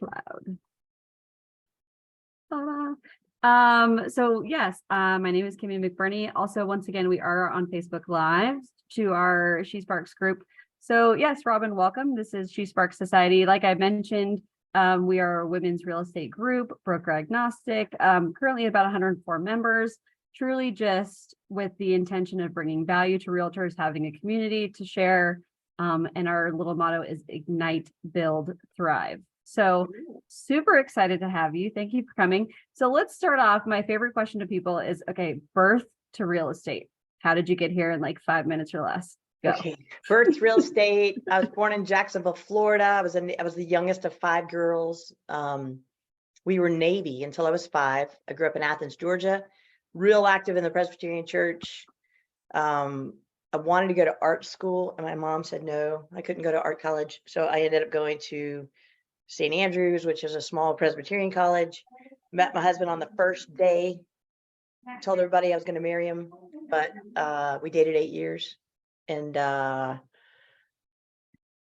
loud. So yes, my name is Kimmy McBurney. Also, once again, we are on Facebook Live to our She Sparks group. So yes, Robin, welcome. This is She Sparks Society. Like I mentioned, we are a women's real estate group, broker agnostic, currently about 104 members, truly just with the intention of bringing value to realtors, having a community to share. And our little motto is Ignite, Build, Thrive. So super excited to have you. Thank you for coming. So let's start off. My favorite question to people is, okay, birth to real estate. How did you get here in like 5 minutes or less? Go. Okay, birth real estate. I was born in Jacksonville, Florida. I was the youngest of 5 girls. We were Navy until I was 5. I grew up in Athens, Georgia, real active in the Presbyterian Church. I wanted to go to art school and my mom said no, I couldn't go to art college. So I ended up going to St. Andrews, which is a small Presbyterian college. Met my husband on the first day. Told everybody I was going to marry him, but we dated 8 years. And I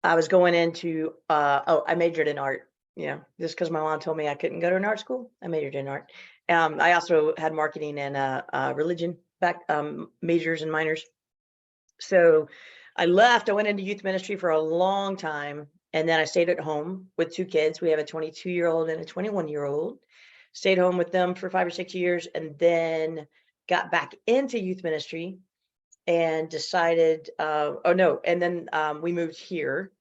was going into, I majored in art, just because my mom told me I couldn't go to an art school. I majored in art. I also had marketing and religion majors and minors. So I left, I went into youth ministry for a long time. And then I stayed at home with 2 kids. We have a 22-year-old and a 21-year-old. Stayed home with them for 5 or 6 years and then got back into youth ministry and decided, and then we moved here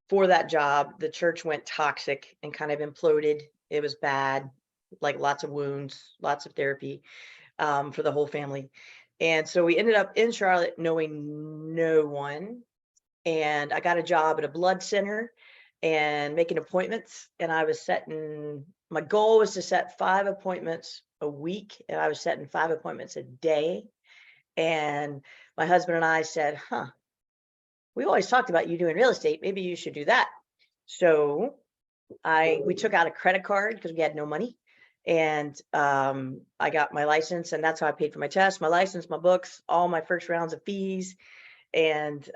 for that job. The church went toxic and kind of imploded. It was bad, like lots of wounds, lots of therapy for the whole family. And so we ended up in Charlotte knowing no one. And I got a job at a blood center and making appointments. And I was my goal was to set 5 appointments a week. And I was setting 5 appointments a day. And my husband and I said, we always talked about you doing real estate. Maybe you should do that. So we took out a credit card because we had no money. And I got my license, and that's how I paid for my test, my license, my books, all my first rounds of fees. And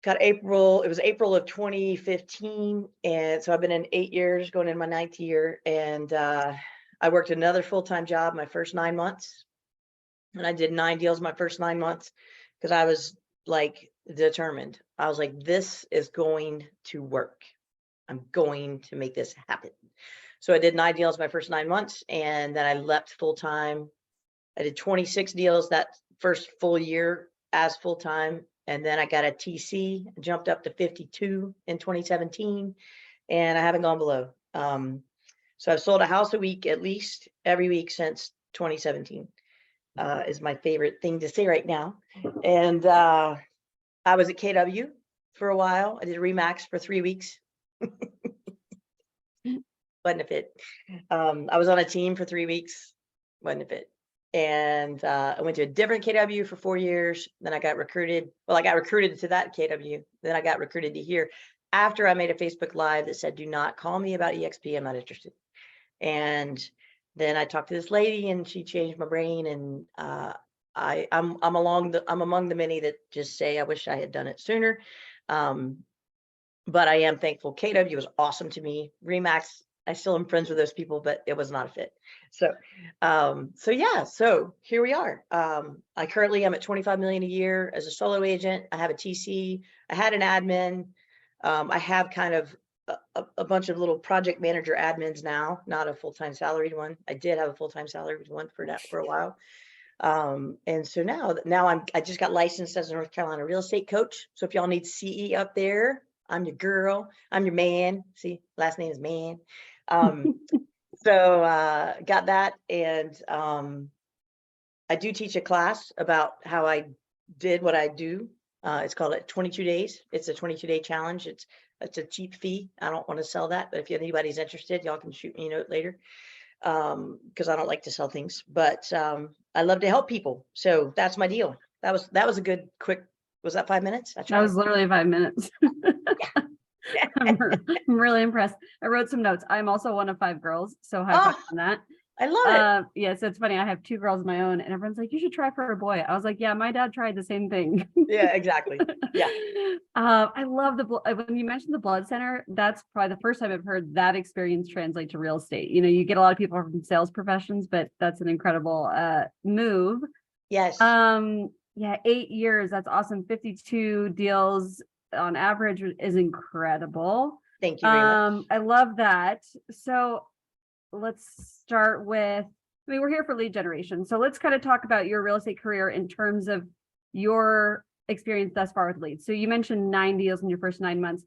it was April of 2015. And so I've been in 8 years, going in my 9th year. And I worked another full-time job my first 9 months. And I did 9 deals my first 9 months because I was like determined. I was like, this is going to work. I'm going to make this happen. So I did 9 deals my first 9 months, and then I left full-time. I did 26 deals that first full year as full-time. And then I got a TC, jumped up to 52 in 2017, and I haven't gone below. So I've sold a house a week, at least every week since 2017, is my favorite thing to say right now. And I was at KW for a while. I did a Remax for 3 weeks. Wasn't a fit. I was on a team for 3 weeks. Wasn't a fit. And I went to a different KW for 4 years. Then I got recruited. Well, I got recruited to that KW. Then I got recruited to here after I made a Facebook Live that said, do not call me about EXP. I'm not interested. And then I talked to this lady and she changed my brain. And I'm among the many that just say, I wish I had done it sooner. But I am thankful. KW was awesome to me. Remax, I still am friends with those people, but it was not a fit. So, so here we are. I currently am at 25 million a year as a solo agent. I have a TC. I had an admin. I have kind of a bunch of little project manager admins now, not a full-time salaried one. I did have a full-time salaried one for a while. And so now I just got licensed as a North Carolina real estate coach. So if y'all need CE up there, I'm your girl. I'm your man. See, last name is Mann. So got that. And I do teach a class about how I did what I do. It's called 22 days. It's a 22-day challenge. It's a cheap fee. I don't want to sell that, but if anybody's interested, y'all can shoot me a note later. Because I don't like to sell things, but I love to help people. So that's my deal. That was a good quick. Was that 5 minutes? That was literally 5 minutes. I'm really impressed. I wrote some notes. I'm also one of 5 girls, so high five on that. I love it. Yeah, so it's funny. I have two girls of my own, and everyone's like, "You should try for a boy." I was like, "Yeah, my dad tried the same thing." Yeah, exactly. Yeah. I love when you mentioned the blood center. That's probably the first time I've heard that experience translate to real estate. You know, you get a lot of people from sales professions, but that's an incredible move. Yes. Yeah, 8 years. That's awesome. 52 deals on average is incredible. Thank you very much. I love that. So let's start with, I mean, we're here for lead generation. So let's kind of talk about your real estate career in terms of your experience thus far with leads. So you mentioned 9 deals in your first 9 months.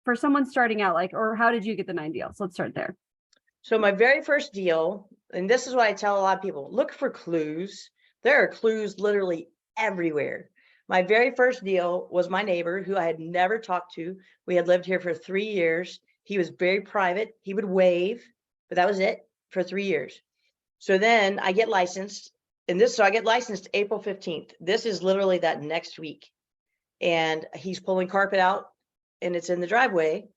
For someone starting out, like, or how did you get the 9 deals? Let's start there. So my very first deal, and this is what I tell a lot of people, look for clues. There are clues literally everywhere. My very first deal was my neighbor who I had never talked to. We had lived here for 3 years. He was very private. He would wave, but that was it for 3 years. So then I get licensed, so I get licensed April 15th. This is literally that next week. And he's pulling carpet out and it's in the driveway.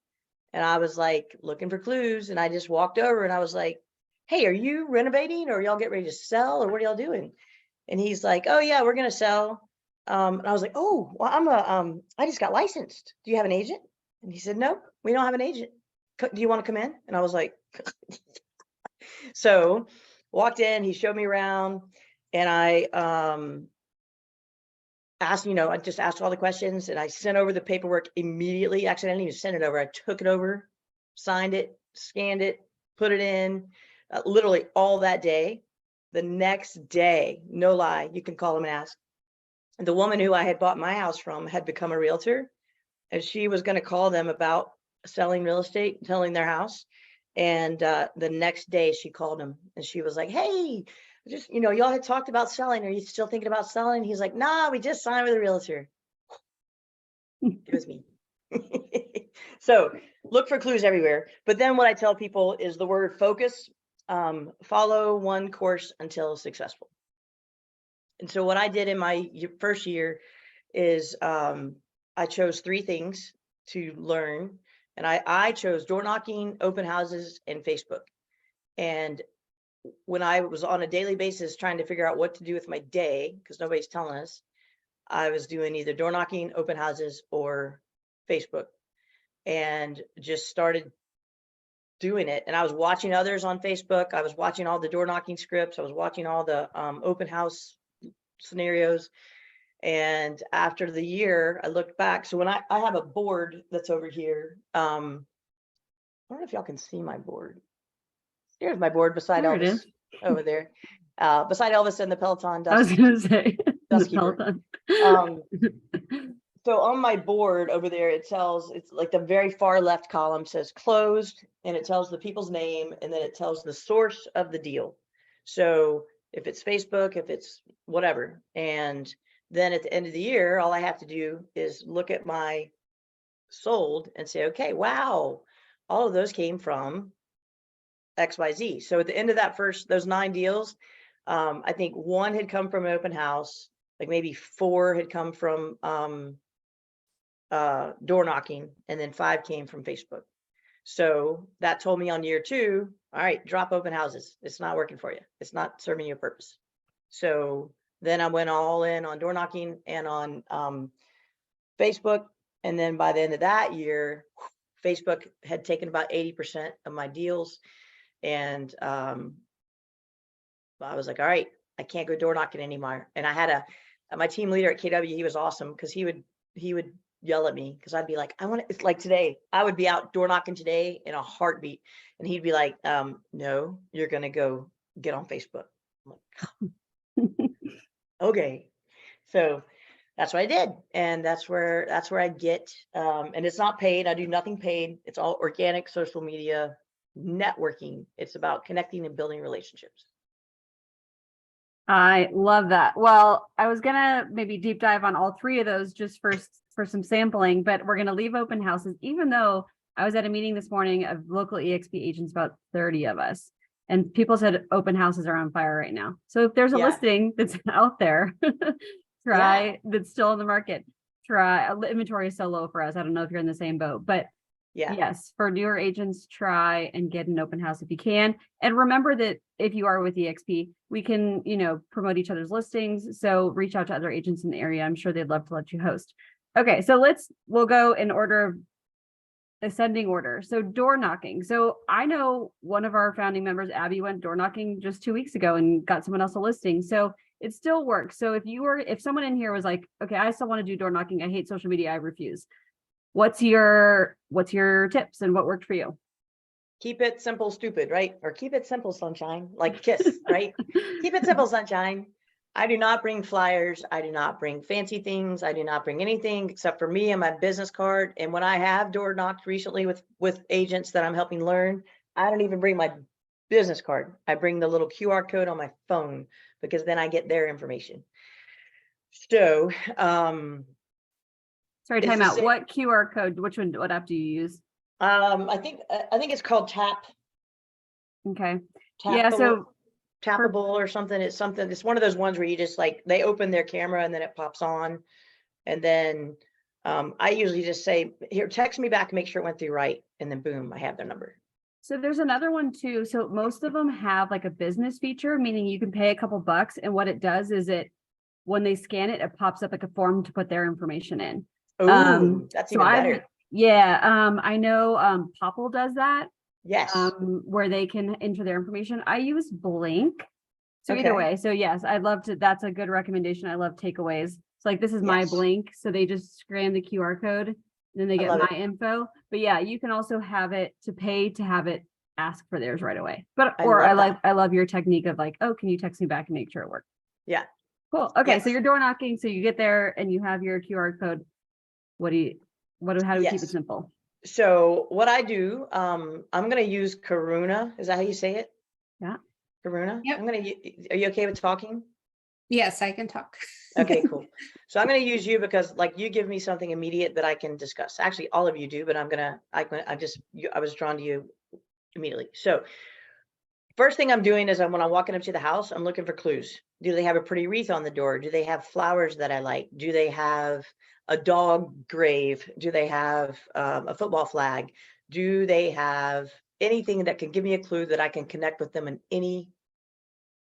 And I was like looking for clues, and I just walked over and I was like, "Hey, are you renovating, or y'all get ready to sell, or what are y'all doing?" And he's like, "Oh yeah, we're gonna sell." And I was like, "Oh, well, I just got licensed. Do you have an agent?" And he said, "No, we don't have an agent. Do you want to come in?" And I was like, so walked in, he showed me around, and I asked, I just asked all the questions, and I sent over the paperwork immediately. Actually, I didn't even send it over. I took it over, signed it, scanned it, put it in, literally all that day. The next day, no lie, you can call them and ask. The woman who I had bought my house from had become a realtor, and she was going to call them about selling real estate, selling their house. And the next day she called him and she was like, "Hey, just, y'all had talked about selling. Are you still thinking about selling?" He's like, "Nah, we just signed with a realtor." It was me. So look for clues everywhere. But then what I tell people is the word focus, follow one course until successful. And so what I did in my first year is I chose 3 things to learn. And I chose door knocking, open houses, and Facebook. And when I was on a daily basis trying to figure out what to do with my day, because nobody's telling us, I was doing either door knocking, open houses, or Facebook, and just started doing it. And I was watching others on Facebook. I was watching all the door knocking scripts. I was watching all the open house scenarios. And after the year, I looked back. So when I have a board that's over here. I don't know if y'all can see my board. Here's my board beside There it Elvis is. over there. Beside Elvis and the Peloton I was dust, going to say dust the keeper. Peloton. So on my board over there, it's like the very far left column says closed, and it tells the people's name, and then it tells the source of the deal. So if it's Facebook, if it's whatever, and then at the end of the year, all I have to do is look at my sold and say, okay, wow, all of those came from XYZ. So at the end of those 9 deals, I think 1 had come from an open house, like maybe 4 had come from door knocking, and then 5 came from Facebook. So that told me on year 2, all right, drop open houses. It's not working for you. It's not serving you a purpose. So then I went all in on door knocking and on Facebook. And then by the end of that year, Facebook had taken about 80% of my deals. And I was like, all right, I can't go door knocking anymore. And I had my team leader at KW, he was awesome, because he would yell at me, because I'd be like, it's like today, I would be out door knocking today in a heartbeat. And he'd be like, no, you're going to go get on Facebook. I'm like, okay. So that's what I did. And that's where I get, and it's not paid. I do nothing paid. It's all organic social media networking. It's about connecting and building relationships. I love that. Well, I was gonna maybe deep dive on all 3 of those just for some sampling, but we're gonna leave open houses, even though I was at a meeting this morning of local EXP agents, about 30 of us, and people said open houses are on fire right now. So if there's a listing that's out there, that's still in the market, inventory is so low for us. I don't know if you're in the same boat, but Yeah. Yes, for newer agents, try and get an open house if you can. And remember that if you are with EXP, we can, promote each other's listings. So reach out to other agents in the area. I'm sure they'd love to let you host. Okay, so we'll go in order of ascending order. So door knocking. So I know one of our founding members, Abby, went door knocking just 2 weeks ago and got someone else a listing. So it still works. So if someone in here was like, okay, I still want to do door knocking, I hate social media, I refuse. What's your tips and what worked for you? Keep it simple, stupid, right? Or keep it simple, sunshine, like Kiss, right? Keep it simple, sunshine. I do not bring flyers. I do not bring fancy things. I do not bring anything except for me and my business card. And when I have door knocked recently with agents that I'm helping learn, I don't even bring my business card. I bring the little QR code on my phone because then I get their information. So, Sorry, it's time the out. same. What QR code? What app do you use? I think it's called Okay. Yeah. So tappable or something. It's one of those ones where you just like, they open their camera and then it pops on. And then I usually just say, here, text me back, make sure it went through right. And then boom, I have their number. So there's another one too. So most of them have like a business feature, meaning you can pay a couple bucks. And what it does is when they scan it, it pops up like a form to put their information in. Oh, that's even better. I know Popple does that. Yes. Where they can enter their information. I use Blink. So either Okay. way, so yes, I'd love to. That's a good recommendation. I love takeaways. It's like, this is my Yes. Blink. So they just scan the QR code, then they I get love my it. info. But yeah, you can also have it to pay to have it ask for theirs right away. But I love that. I love your technique of like, oh, can you text me back and make sure it works? Yeah. Cool. Okay, Yes. so you're door knocking. So you get there and you have your QR code. How do we keep it Yes. simple? So what I do, I'm going to use Karuna. Is that how you say it? Yeah. Karuna? Yep. Are you okay with talking? Yes, I can talk. Okay, cool. So I'm going to use you because like you give me something immediate that I can discuss. Actually, all of you do, but I was drawn to you immediately. So first thing I'm doing is when I'm walking up to the house, I'm looking for clues. Do they have a pretty wreath on the door? Do they have flowers that I like? Do they have a dog grave? Do they have a football flag? Do they have anything that can give me a clue that I can connect with them in any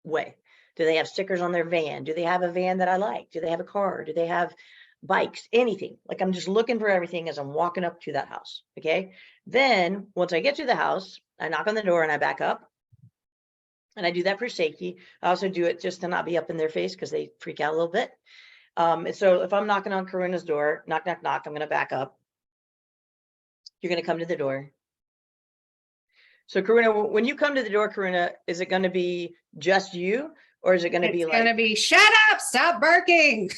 way? Do they have stickers on their van? Do they have a van that I like? Do they have a car? Do they have bikes? Anything. Like, I'm just looking for everything as I'm walking up to that house. Okay. Then once I get to the house, I knock on the door and I back up. And I do that for safety. I also do it just to not be up in their face because they freak out a little bit. And so if I'm knocking on Karuna's door, knock, knock, knock, I'm going to back up. You're going to come to the door. So Karuna, when you come to the door, Karuna, is it going to be just you, or is it going to be It's like, gonna be shut up, stop barking.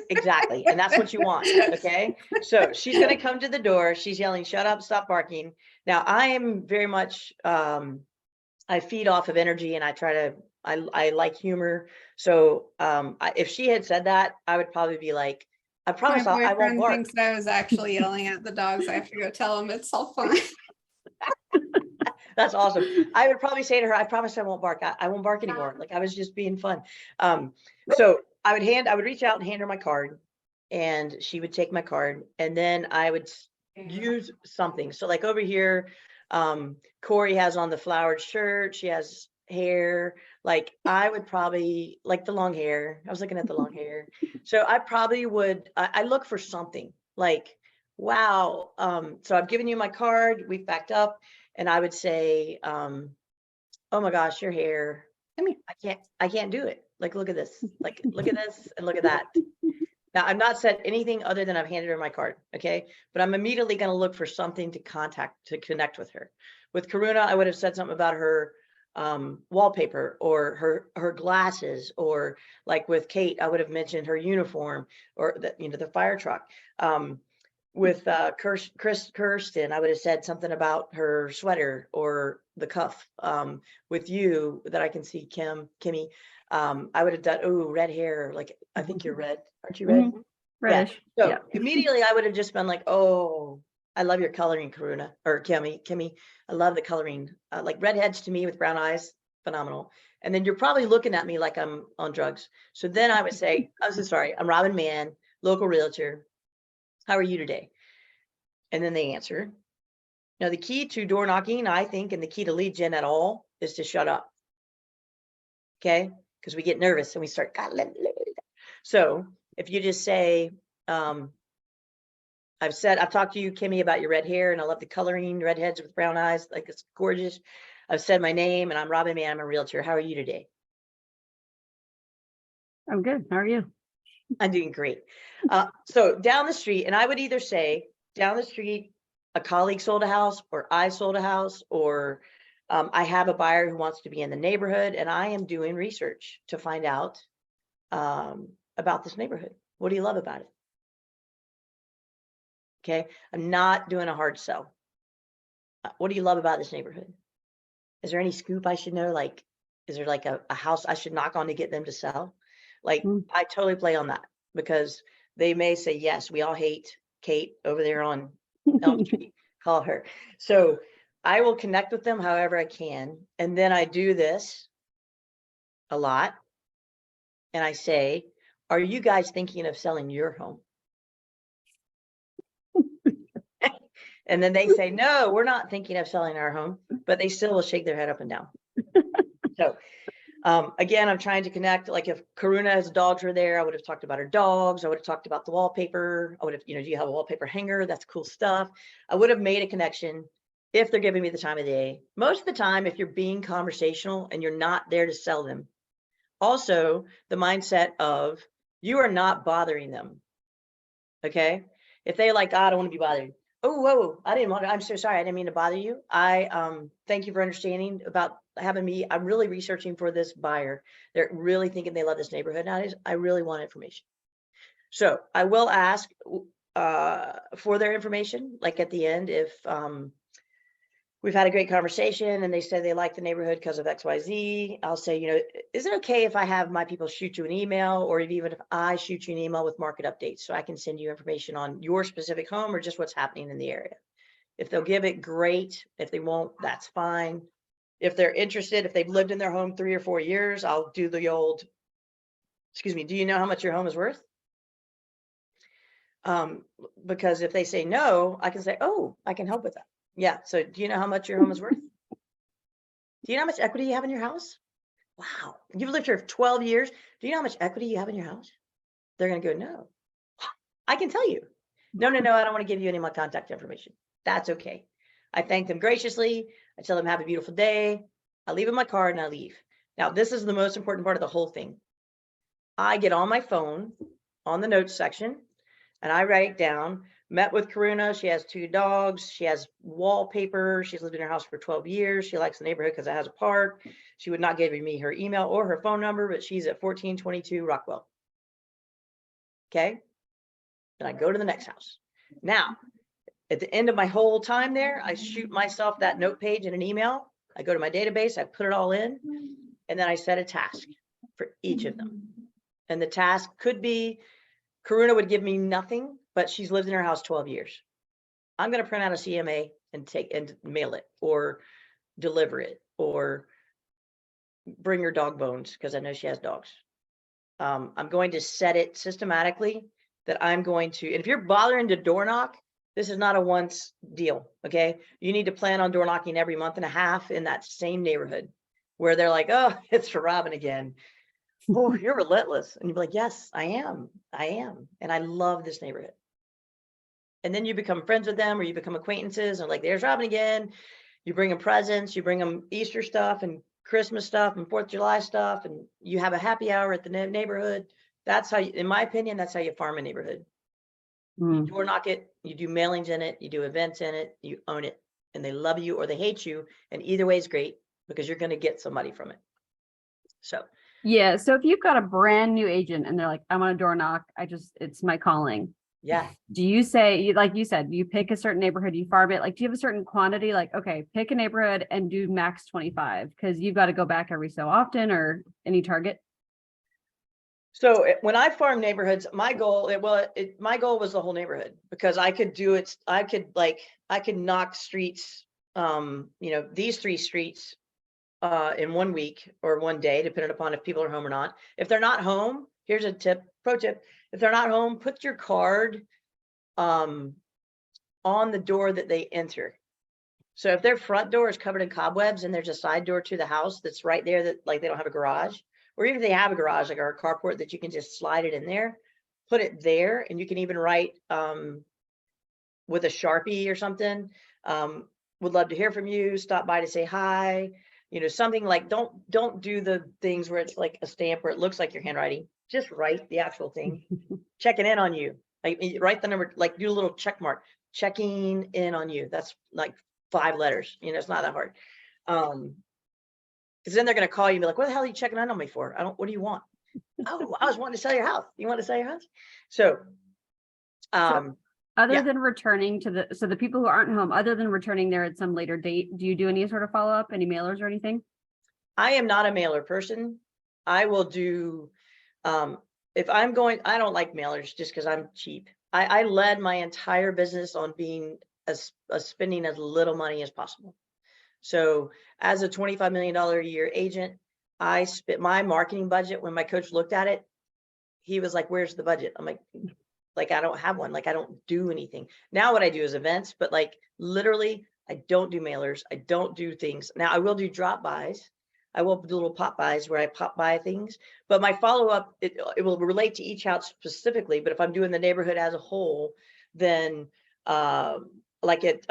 exactly? And that's what you want. Okay. So she's going to come to the door. She's yelling, shut up, stop barking. Now I am very much, I feed off of energy and I like humor. So if she had said that, I would probably be like, I My promise I won't boyfriend bark. thinks I was actually yelling at the dogs. I have to go tell him it's all fine. That's awesome. I would probably say to her, I promise I won't bark. I won't bark anymore. Like, I was just being fun. So I would reach out and hand her my card, and she would take my card, and then I would use something. So like over here, Corey has on the flowered shirt. She has hair. Like, I would probably like the long hair. I was looking at the long hair. So I probably would, I look for something like, wow. So I've given you my card. We've backed up. And I would say, oh my gosh, your hair. I can't do it. Like, look at this. Like, look at this and look at that. Now, I've not said anything other than I've handed her my card. Okay. But I'm immediately going to look for something to connect with her. With Karuna, I would have said something about her wallpaper or her glasses, or like with Kate, I would have mentioned her uniform or the fire truck. With Kirsten, I would have said something about her sweater or the cuff. With you, that I can see Kimmy, I would have done, oh, red hair. Like, I think you're red. Aren't you red? Reddish. Yeah. So Yeah. immediately I would have just been like, oh, I love your coloring, Karuna or Kimmy. I love the coloring. Like, redheads to me with brown eyes, phenomenal. And then you're probably looking at me like I'm on drugs. So then I would say, I'm so sorry. I'm Robin Mann, local realtor. How are you today? And then they answer. Now, the key to door knocking, I think, and the key to lead gen at all is to shut up. Okay, because we get nervous and we start, God, so if you just say, I've talked to you, Kimmy, about your red hair, and I love the coloring, redheads with brown eyes, like it's gorgeous. I've said my name, and I'm Robin Mann. I'm a realtor. How are you today? I'm good. How are you? I'm doing great. So down the street, and I would either say down the street, a colleague sold a house, or I sold a house, or I have a buyer who wants to be in the neighborhood, and I am doing research to find out about this neighborhood. What do you love about it? Okay, I'm not doing a hard sell. What do you love about this neighborhood? Is there any scoop I should know? Like, is there like a house I should knock on to get them to sell? Like, I totally play on that, because they may say, yes, we all hate Kate over there on Elm Street, call her. So I will connect with them however I can. And then I do this a lot. And I say, are you guys thinking of selling your home? And then they say, no, we're not thinking of selling our home, but they still will shake their head up and down. So again, I'm trying to connect. Like if Karuna's dogs were there, I would have talked about her dogs. I would have talked about the wallpaper. I would have, do you have a wallpaper hanger? That's cool stuff. I would have made a connection if they're giving me the time of day. Most of the time, if you're being conversational and you're not there to sell them, also the mindset of you are not bothering them. Okay. If they like, I don't want to be bothered. Oh, whoa, I'm so sorry. I didn't mean to bother you. Thank you for understanding about having me. I'm really researching for this buyer. They're really thinking they love this neighborhood. Now I really want information. So I will ask for their information, like at the end, if we've had a great conversation and they say they like the neighborhood because of XYZ, I'll say, is it okay if I have my people shoot you an email, or even if I shoot you an email with market updates, so I can send you information on your specific home or just what's happening in the area? If they'll give it, great. If they won't, that's fine. If they're interested, if they've lived in their home 3 or 4 years, I'll do the old, excuse me, do you know how much your home is worth? Because if they say no, I can say, oh, I can help with that. Yeah. So do you know how much your home is worth? Do you know how much equity you have in your house? Wow. You've lived here for 12 years. Do you know how much equity you have in your house? They're going to go, no. I can tell you. No, I don't want to give you any of my contact information. That's okay. I thank them graciously. I tell them have a beautiful day. I leave them my card and I leave. Now, this is the most important part of the whole thing. I get on my phone on the notes section and I write down, met with Karuna. She has 2 dogs. She has wallpaper. She's lived in her house for 12 years. She likes the neighborhood because it has a park. She would not give me her email or her phone number, but she's at 1422 Rockwell. Okay. Then I go to the next house. Now, at the end of my whole time there, I shoot myself that note page in an email. I go to my database, I put it all in, and then I set a task for each of them. And the task could be, Karuna would give me nothing, but she's lived in her house 12 years. I'm going to print out a CMA and mail it, or deliver it, or bring her dog bones because I know she has dogs. I'm going to set it systematically that I'm going to, and if you're bothering to door knock, this is not a once deal. Okay. You need to plan on door knocking every month and a half in that same neighborhood where they're like, oh, it's for Robin again. Oh, you're relentless. And you're like, yes, I am. And I love this neighborhood. And then you become friends with them, or you become acquaintances, and like, there's Robin again. You bring them presents, you bring them Easter stuff and Christmas stuff and 4th of July stuff, and you have a happy hour at the neighborhood. That's how, in my opinion, that's how you farm a neighborhood. You door knock it, you do mailings in it, you do events in it, you own it, and they love you or they hate you. And either way is great, because you're going to get somebody from it. So yeah. So if you've got a brand new agent and they're like, I'm on a door knock, it's my calling. yeah. Do you say, like you said, you pick a certain neighborhood, you farm it? Like, do you have a certain quantity? Like, okay, pick a neighborhood and do max 25, because you've got to go back every so often, or any target? So when I farm neighborhoods, my goal was the whole neighborhood, because I could do it. I could knock streets, these 3 streets in 1 week or 1 day, depending upon if people are home or not. If they're not home, here's a pro tip. If they're not home, put your card on the door that they enter. So if their front door is covered in cobwebs and there's a side door to the house that's right there that like they don't have a garage, or even if they have a garage, like our carport that you can just slide it in there, put it there, and you can even write with a Sharpie or something. Would love to hear from you. Stop by to say hi. You know, something like don't do the things where it's like a stamp where it looks like your handwriting. Just write the actual thing. Checking in on you. Like write the number, like do a little check mark. Checking in on you. That's like 5 letters. You know, it's not that hard. Because then they're gonna call you and be like, what the hell are you checking in on me for? What do you want? Oh, I was wanting to sell your house. You want to sell your house? So Other yeah. than returning to the people who aren't home, other than returning there at some later date, do you do any sort of follow-up, any mailers or anything? I am not a mailer person. I will do, if I'm going, I don't like mailers just because I'm cheap. I led my entire business on being spending as little money as possible. So as a $25 million a year agent, I spent my marketing budget. When my coach looked at it, he was like, where's the budget? I'm like, I don't have one. Like, I don't do anything. Now what I do is events, but like literally I don't do mailers. I don't do things. Now I will do drop buys. I will do little pop buys where I pop by things, but my follow-up, it will relate to each house specifically. But if I'm doing the neighborhood as a whole, then like at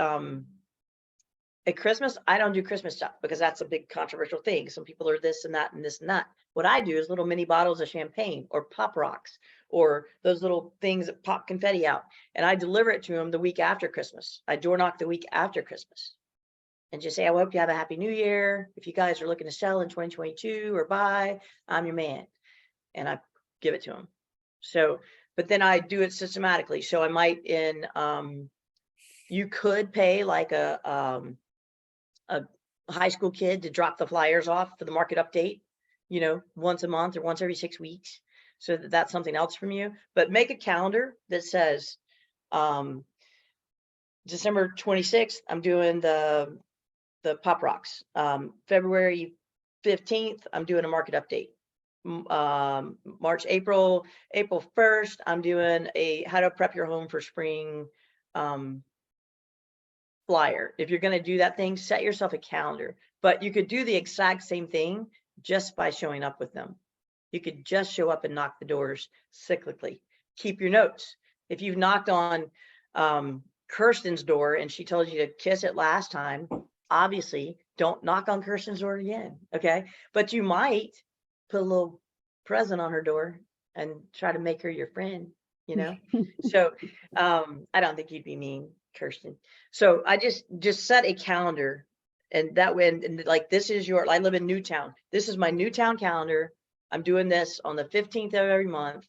Christmas, I don't do Christmas stuff because that's a big controversial thing. Some people are this and that and this and that. What I do is little mini bottles of champagne or pop rocks or those little things that pop confetti out. And I deliver it to them the week after Christmas. I door knock the week after Christmas and just say, I hope you have a happy new year. If you guys are looking to sell in 2022 or buy, I'm your man. And I give it to them. So, but then I do it systematically. So I might you could pay like a high school kid to drop the flyers off for the market update, you know, once a month or once every 6 weeks. So that's something else from you, but make a calendar that says, December 26th, I'm doing the pop rocks. February 15th, I'm doing a market update. April 1st, I'm doing a how to prep your home for spring, flyer. If you're going to do that thing, set yourself a calendar, but you could do the exact same thing just by showing up with them. You could just show up and knock the doors cyclically. Keep your notes. If you've knocked on Kirsten's door and she told you to kiss it last time, obviously don't knock on Kirsten's door again. Okay. But you might put a little present on her door and try to make her your friend, you know? So I don't think you'd be mean, Kirsten. So I just set a calendar, and that way, and like, this is I live in Newtown. This is my Newtown calendar. I'm doing this on the 15th of every month,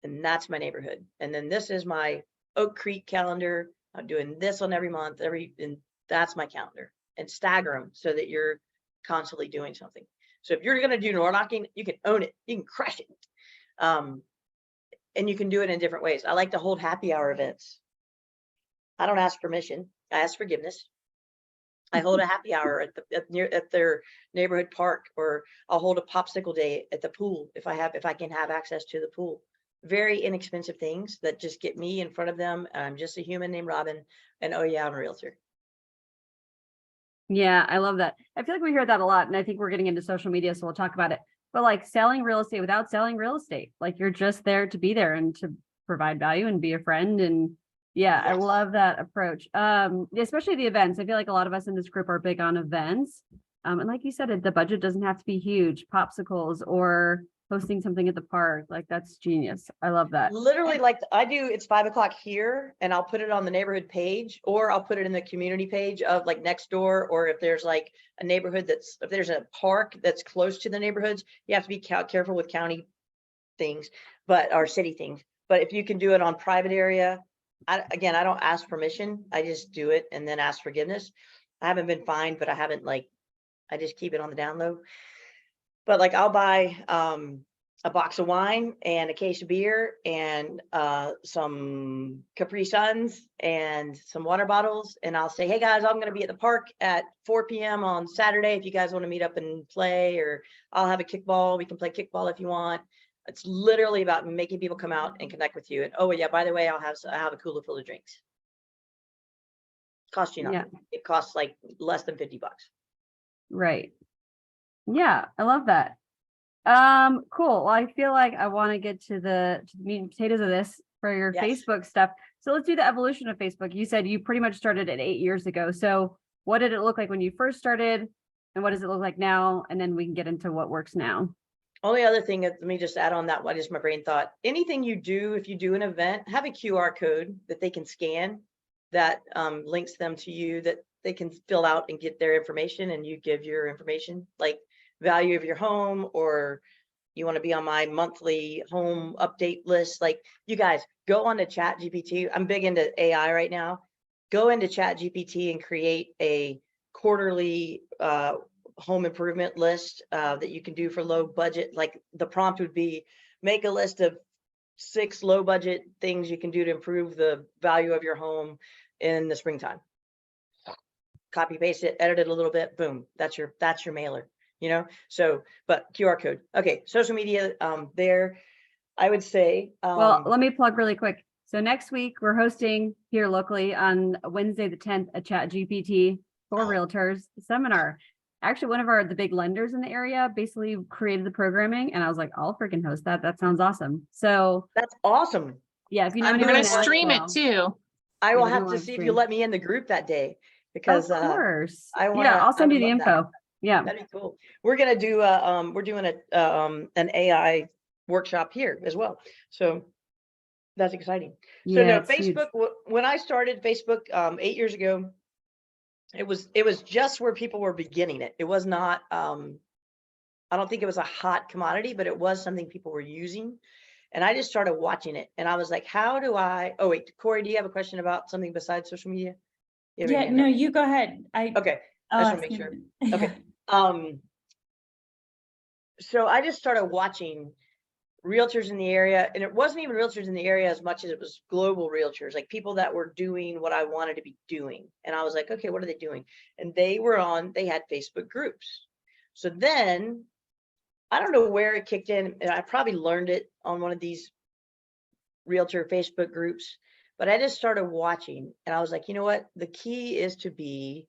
and that's my neighborhood. And then this is my Oak Creek calendar. I'm doing this on every month, and that's my calendar, and stagger them so that you're constantly doing something. So if you're going to do door knocking, you can own it. You can crush it. And you can do it in different ways. I like to hold happy hour events. I don't ask permission. I ask forgiveness. I hold a happy hour at their neighborhood park, or I'll hold a popsicle day at the pool if I can have access to the pool. Very inexpensive things that just get me in front of them. I'm just a human named Robin, and oh yeah, I'm a realtor. Yeah, I love that. I feel like we hear that a lot, and I think we're getting into social media, so we'll talk about it. But like selling real estate without selling real estate, like you're just there to be there and to provide value and be a friend. And yeah, I Yes. love that approach. Especially the events. I feel like a lot of us in this group are big on events. And like you said, the budget doesn't have to be huge. Popsicles or hosting something at the park, like that's genius. I love that. Literally, like I do, it's 5 o'clock here, and I'll put it on the neighborhood page, or I'll put it in the community page of like next door, or if there's like a neighborhood if there's a park that's close to the neighborhoods, you have to be careful with county things, or city things. But if you can do it on private area, again, I don't ask permission. I just do it and then ask forgiveness. I haven't been fined, but I just keep it on the down low. But like, I'll buy a box of wine and a case of beer and some Capri Suns and some water bottles. And I'll say, hey guys, I'm going to be at the park at 4 p.m. on Saturday. If you guys want to meet up and play, or I'll have a kickball. We can play kickball if you want. It's literally about making people come out and connect with you. And oh yeah, by the way, I have a cooler full of drinks. Cost you nothing. Yeah. It costs like less than $50. Right. Yeah, I love that. Cool. Well, I feel like I want to get to the meat and potatoes of this for your Yes. Facebook stuff. So let's do the evolution of Facebook. You said you pretty much started it 8 years ago. So what did it look like when you first started? And what does it look like now? And then we can get into what works now. Only other thing, let me just add on that. What is my brain thought? Anything you do, if you do an event, have a QR code that they can scan that links them to you, that they can fill out and get their information, and you give your information, like value of your home, or you want to be on my monthly home update list. Like, you guys go on to Chat GPT. I'm big into AI right now. Go into Chat GPT and create a quarterly home improvement list that you can do for low budget. Like, the prompt would be, make a list of 6 low budget things you can do to improve the value of your home in the springtime. Copy paste it, edit it a little bit, boom, that's your mailer, you know. So, but QR code. Okay, social media there, I would say Well, let me plug really quick. So next week we're hosting here locally on Wednesday the 10th a Chat GPT for realtors seminar. Actually, one of the big lenders in the area basically created the programming, and I was like, I'll freaking host that. That sounds awesome. So that's awesome. yeah, if you know I'm We're anyone gonna in stream it Nashville, too. I Yeah, will we have do to live see if stream. you let me in the group that day, because of course. I want Yeah, I'll send you the that. info. Yeah. That'd be cool. We're gonna do we're doing an AI workshop here as well. So that's exciting. So Yeah, no, it's huge. Facebook, when I started Facebook 8 years ago, it was just where people were beginning it. It was not I don't think it was a hot commodity, but it was something people were using. And I just started watching it, and I was like, how do I, oh wait, Corey, do you have a question about something besides social media? You have your Yeah, hand no, up. you go ahead. Okay, I just want to make sure. Okay. So I just started watching realtors in the area, and it wasn't even realtors in the area as much as it was global realtors, like people that were doing what I wanted to be doing. And I was like, okay, what are they doing? And they had Facebook groups. So then I don't know where it kicked in, and I probably learned it on one of these realtor Facebook groups, but I just started watching, and I was like, you know what? The key is to be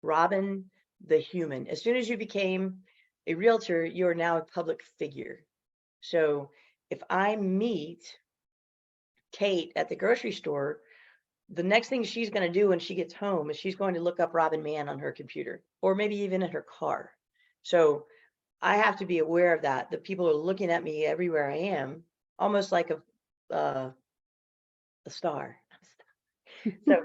Robin the human. As soon as you became a realtor, you are now a public figure. So if I meet Kate at the grocery store, the next thing she's going to do when she gets home is she's going to look up Robin Mann on her computer, or maybe even in her car. So I have to be aware of that. The people are looking at me everywhere I am, almost like a star. So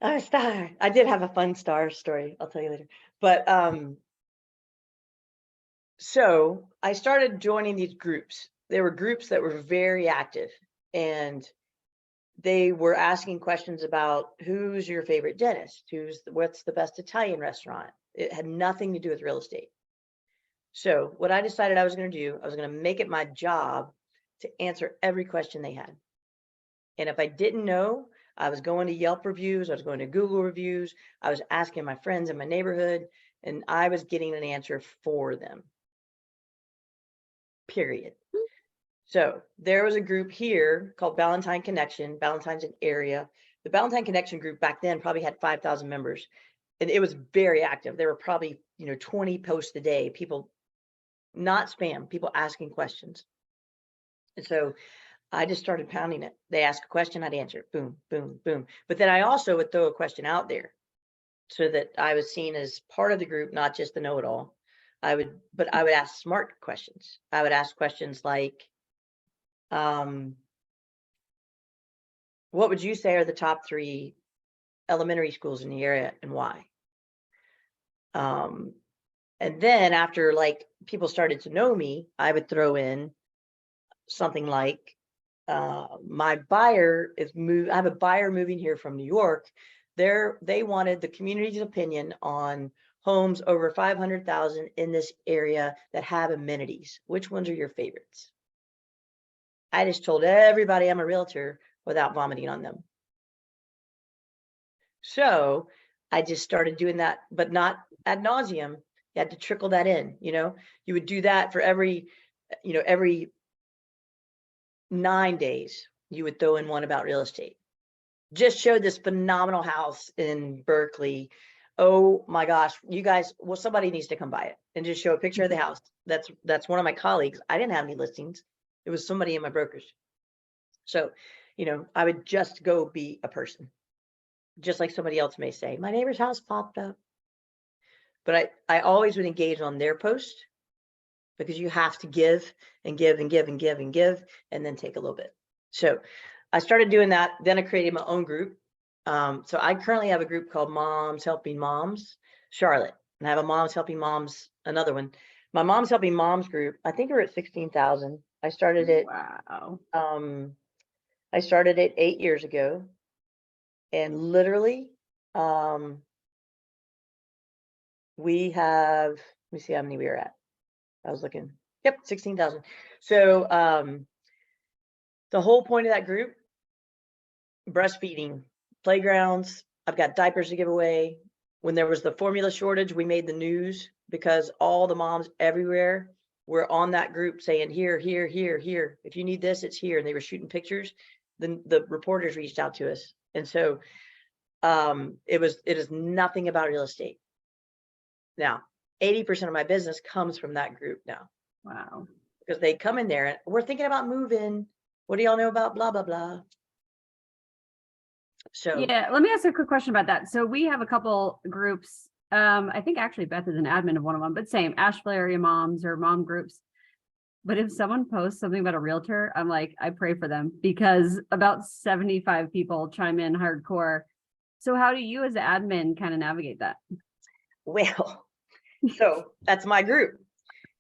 a star. I did have a fun star story. I'll tell you later. But so I started joining these groups. There were groups that were very active, and they were asking questions about who's your favorite dentist, what's the best Italian restaurant. It had nothing to do with real estate. So what I decided I was going to do, I was going to make it my job to answer every question they had. And if I didn't know, I was going to Yelp reviews, I was going to Google reviews, I was asking my friends in my neighborhood, and I was getting an answer for them. Period. So there was a group here called Ballantyne Connection. Ballantyne's an area. The Ballantyne Connection group back then probably had 5,000 members, and it was very active. There were probably 20 posts a day, people, not spam, people asking questions. And so I just started pounding it. They asked a question, I'd answer it. Boom, boom, boom. But then I also would throw a question out there so that I was seen as part of the group, not just the know-it-all. But I would ask smart questions. I would ask questions like, what would you say are the top 3 elementary schools in the area, and why? And then after people started to know me, I would throw in something like, my buyer I have a buyer moving here from New York. They wanted the community's opinion on homes over 500,000 in this area that have amenities. Which ones are your favorites? I just told everybody I'm a realtor without vomiting on them. So I just started doing that, but not ad nauseum. You had to trickle that in, you would do that for every 9 days, you would throw in one about real estate. just showed this phenomenal house in Berkeley. Oh my gosh, you guys, well, somebody needs to come by it and just show a picture of the house. That's one of my colleagues. I didn't have any listings. It was somebody in my brokerage. So, I would just go be a person, just like somebody else may say, my neighbor's house popped up. But I always would engage on their post, because you have to give and give and give and give and give, and then take a little bit. So I started doing that. Then I created my own group. So I currently have a group called Moms Helping Moms Charlotte, and I have a Moms Helping Moms, another one. My Moms Helping Moms group, I think we're at 16,000. I started it. Wow. I started it 8 years ago, and literally, we have. Let me see how many we are at. I was looking. Yep, 16,000. So the whole point of that group, breastfeeding, playgrounds. I've got diapers to give away. When there was the formula shortage, we made the news because all the moms everywhere were on that group saying, here, here, here, here. If you need this, it's here. And they were shooting pictures. Then the reporters reached out to us. And so it is nothing about real estate. Now, 80% of my business comes from that group now. Wow. Because they come in there and we're thinking about moving. What do y'all know about blah, blah, blah? So Yeah, let me ask a quick question about that. So we have a couple groups. I think actually Beth is an admin of one of them, but same Asheville area moms or mom groups. But if someone posts something about a realtor, I'm like, I pray for them, because about 75 people chime in hardcore. So how do you as an admin kind of navigate that? well, so that's my group.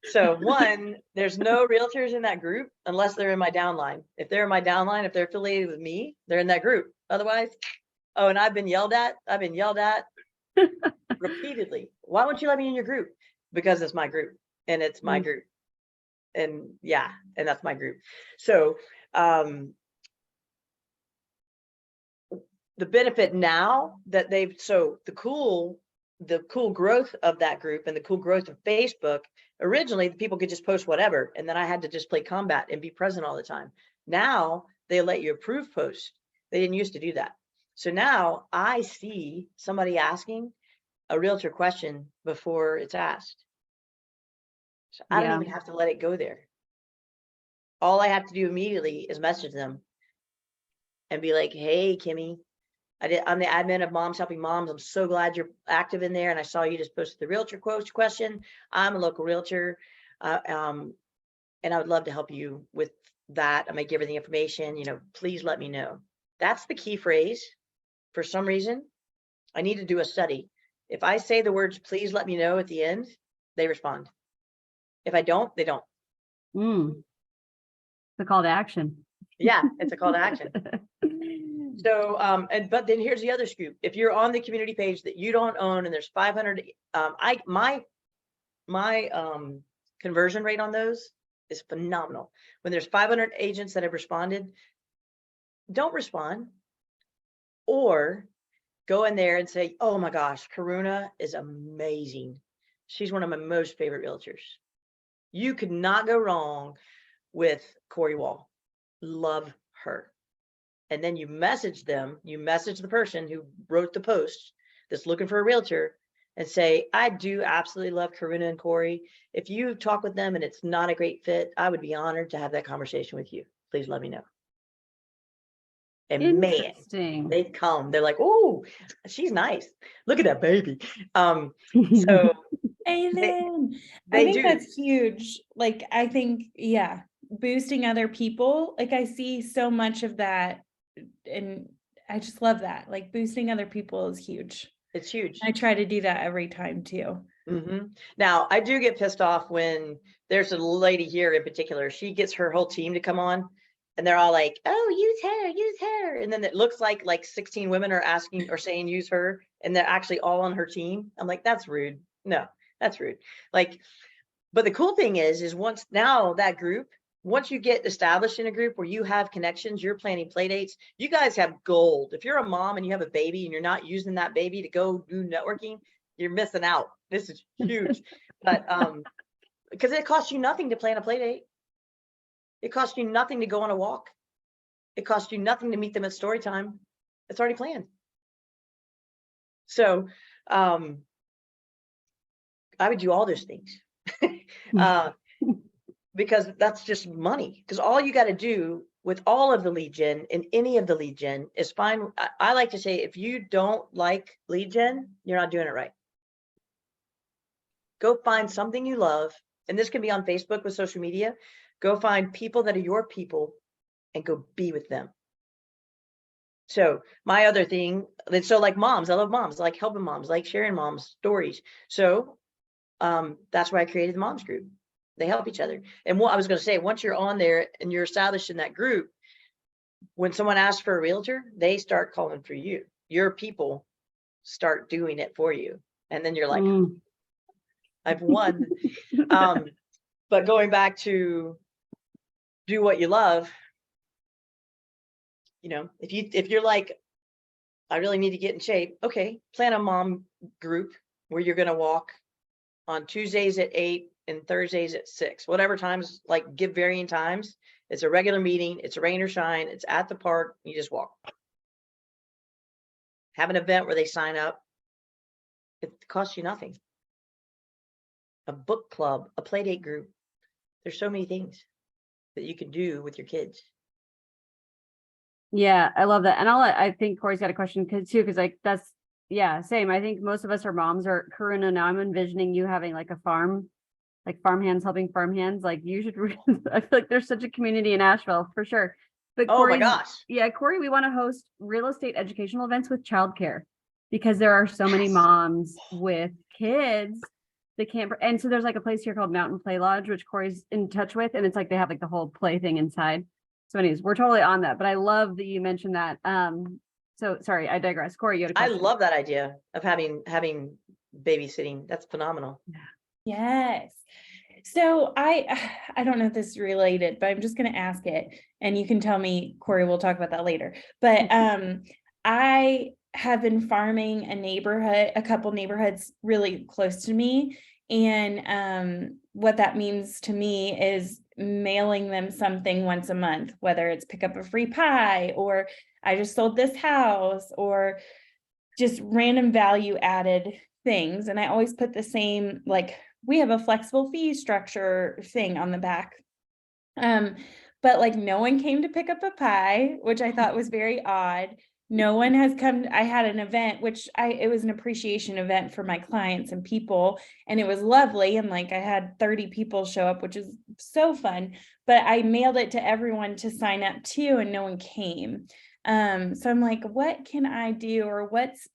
So one, there's no realtors in that group unless they're in my downline. If they're in my downline, if they're affiliated with me, they're in that group. Otherwise, oh, and I've been yelled at repeatedly. Why won't you let me in your group? Because it's my group and it's my group. And yeah, and that's my group. So the benefit now that the cool growth of that group and the cool growth of Facebook, originally the people could just post whatever, and then I had to just play combat and be present all the time. Now they let you approve posts. They didn't used to do that. So now I see somebody asking a realtor question before it's asked. So I don't even have to let it go there. All I have to do immediately is message them and be like, hey, Kimmy, I'm the admin of Moms Helping Moms. I'm so glad you're active in there. And I saw you just posted the realtor quote question. I'm a local realtor. And I would love to help you with that. I may give her the information, please let me know. That's the key phrase. For some reason, I need to do a study. If I say the words, please let me know at the end, they respond. If I don't, they don't. The call to action. Yeah, it's a call to action. So, but then here's the other scoop. If you're on the community page that you don't own and there's 500, my conversion rate on those is phenomenal. When there's 500 agents that have responded, don't respond, or go in there and say, oh my gosh, Karuna is amazing. She's one of my most favorite realtors. You could not go wrong with Corey Wall. Love her. And then you message them, you message the person who wrote the post that's looking for a realtor and say, I do absolutely love Karuna and Corey. If you talk with them and it's not a great fit, I would be honored to have that conversation with you. Please let me know. And man, they come, they're like, oh, she's nice. Look at that baby. So Amen. I think that's huge. Like, I think, yeah, boosting other people. Like, I see so much of that, and I just love that. Like, boosting other people is huge. It's huge. I try to do that every time too. Now, I do get pissed off when there's a lady here in particular. She gets her whole team to come on, and they're all like, oh, use her. And then it looks like 16 women are asking or saying use her, and they're actually all on her team. I'm like, that's rude. No, that's rude. Like, but the cool thing is once you get established in a group where you have connections, you're planning play dates, you guys have gold. If you're a mom and you have a baby and you're not using that baby to go do networking, you're missing out. This is huge. But because it costs you nothing to plan a play date. It costs you nothing to go on a walk. It costs you nothing to meet them at story time. It's already planned. So I would do all those things. Because that's just money. Because all you got to do with all of the lead gen and any of the lead gen is find, I like to say, if you don't like lead gen, you're not doing it right. Go find something you love. And this can be on Facebook with social media. Go find people that are your people and go be with them. So my other thing, so like moms, I love moms, I like helping moms, like sharing moms stories. So that's why I created the moms group. They help each other. And what I was going to say, once you're on there and you're established in that group, when someone asks for a realtor, they start calling for you. Your people start doing it for you. And then you're like, I've won. But going back to do what you love, you know, if you're like, I really need to get in shape. Okay, plan a mom group where you're going to walk on Tuesdays at 8 and Thursdays at 6, whatever times, like give varying times. It's a regular meeting. It's rain or shine. It's at the park. You just walk. Have an event where they sign up. It costs you nothing. A book club, a play date group. There's so many things that you can do with your kids. Yeah, I love that. And I think Corey's got a question because like that's, yeah, same. I think most of us are moms, or Karuna, now I'm envisioning you having like a farm, like farm hands helping farm hands. Like you should, I feel like there's such a community in Asheville for sure. But Oh my Corey's, gosh. yeah, Corey, we want to host real estate educational events with childcare because there are so many Yes. moms with kids that can't. And so there's like a place here called Mountain Play Lodge, which Corey's in touch with. And it's like they have like the whole play thing inside. So anyways, we're totally on that. But I love that you mentioned that. So sorry, I digress. Corey, you had a I question. love that idea of having babysitting. That's phenomenal. Yes. So I don't know if this is related, but I'm just going to ask it, and you can tell me, Corey, we'll talk about that later. But I have been farming a couple neighborhoods really close to me. And what that means to me is mailing them something once a month, whether it's pick up a free pie, or I just sold this house, or just random value added things. And I always put the same, like, we have a flexible fee structure thing on the back. But like no one came to pick up a pie, which I thought was very odd. No one has come. I had an event, it was an appreciation event for my clients and people, and it was lovely. And like I had 30 people show up, which is so fun, but I mailed it to everyone to sign up too, and no one came. So I'm like, what can I do? Or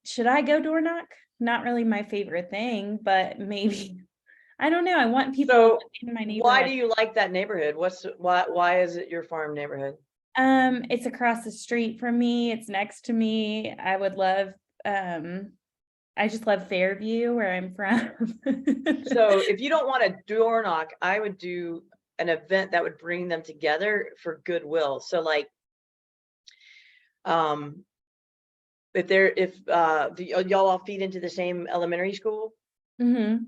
should I go door knock? Not really my favorite thing, but maybe, I don't know. I want people So in my neighborhood. why do you like that neighborhood? Why is it your farm neighborhood? It's across the street from me. It's next to me. I would love, I just love Fairview, where I'm from. So if you don't want to door knock, I would do an event that would bring them together for goodwill. So like, if y'all all feed into the same elementary school. Mm-hmm.